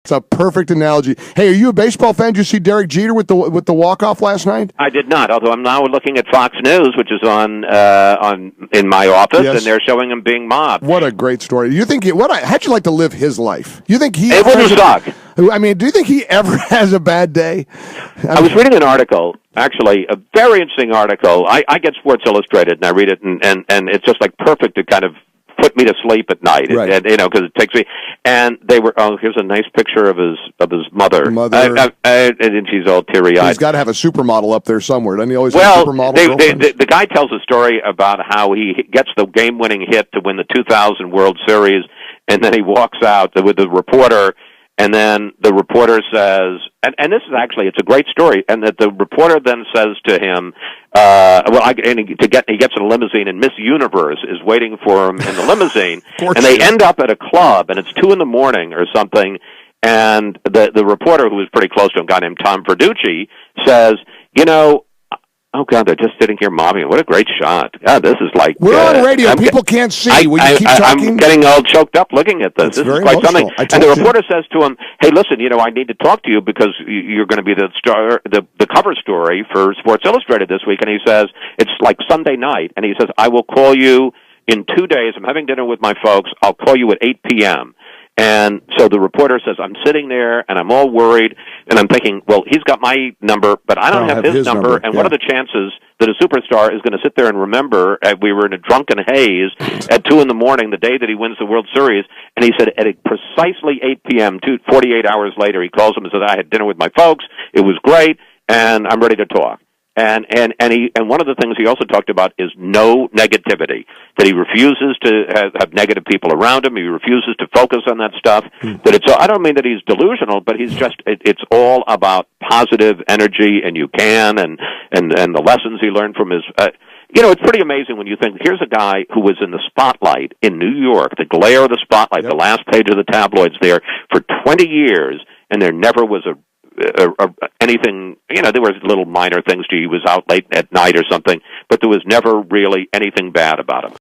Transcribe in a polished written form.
It's a perfect analogy. Hey, are you a baseball fan? Did you see Derek Jeter with the walk-off last night? I did not, although I'm now looking at Fox News, which is on in my office, and they're showing him being mobbed. What a great story. You think how'd you like to live his life? You think he It wouldn't suck. I mean, do you think he ever has a bad day? I was reading an article, actually, a very interesting article. I get Sports Illustrated, and I read it, and it's just like perfect to kind of put me to sleep at night, right. Because it takes me. And they were, here's a nice picture of his mother. And she's all teary-eyed. He's got to have a supermodel up there somewhere. Doesn't he always have a supermodel? The guy tells a story about how he gets the game-winning hit to win the 2000 World Series, and then he walks out with the reporter, and then the reporter says, and this is actually, it's a great story, and that the reporter then says to him, he gets in a limousine, and Miss Universe is waiting for him in the limousine, and they end up at a club, and it's 2 a.m. or something, and the reporter, who was pretty close to him, a guy named Tom Verducci, says, oh, God, they're just sitting here mobbing. What a great shot. God, this is like... We're on radio. People can't see. Will you keep talking? I'm getting all choked up looking at this. This is quite emotional. something. And the reporter says to him, hey, listen, I need to talk to you because you're going to be the cover story for Sports Illustrated this week. And he says, it's like Sunday night. And he says, I will call you in 2 days. I'm having dinner with my folks. I'll call you at 8 p.m., And so the reporter says, I'm sitting there, and I'm all worried, and I'm thinking, well, he's got my number, but I don't have his number, and what are the chances that a superstar is going to sit there and remember we were in a drunken haze at 2 a.m, the day that he wins the World Series? And he said, at precisely 8 p.m., 48 hours later, he calls him and says, I had dinner with my folks, it was great, and I'm ready to talk. And one of the things he also talked about is no negativity, that he refuses to have negative people around him. He refuses to focus on that stuff. That I don't mean that he's delusional, but he's just, it's all about positive energy, and you can, and the lessons he learned from his, it's pretty amazing when you think, here's a guy who was in the spotlight in New York, the glare of the spotlight, the last page of the tabloids there for 20 years, and there never was anything, there was little minor things. He was out late at night or something, but there was never really anything bad about him.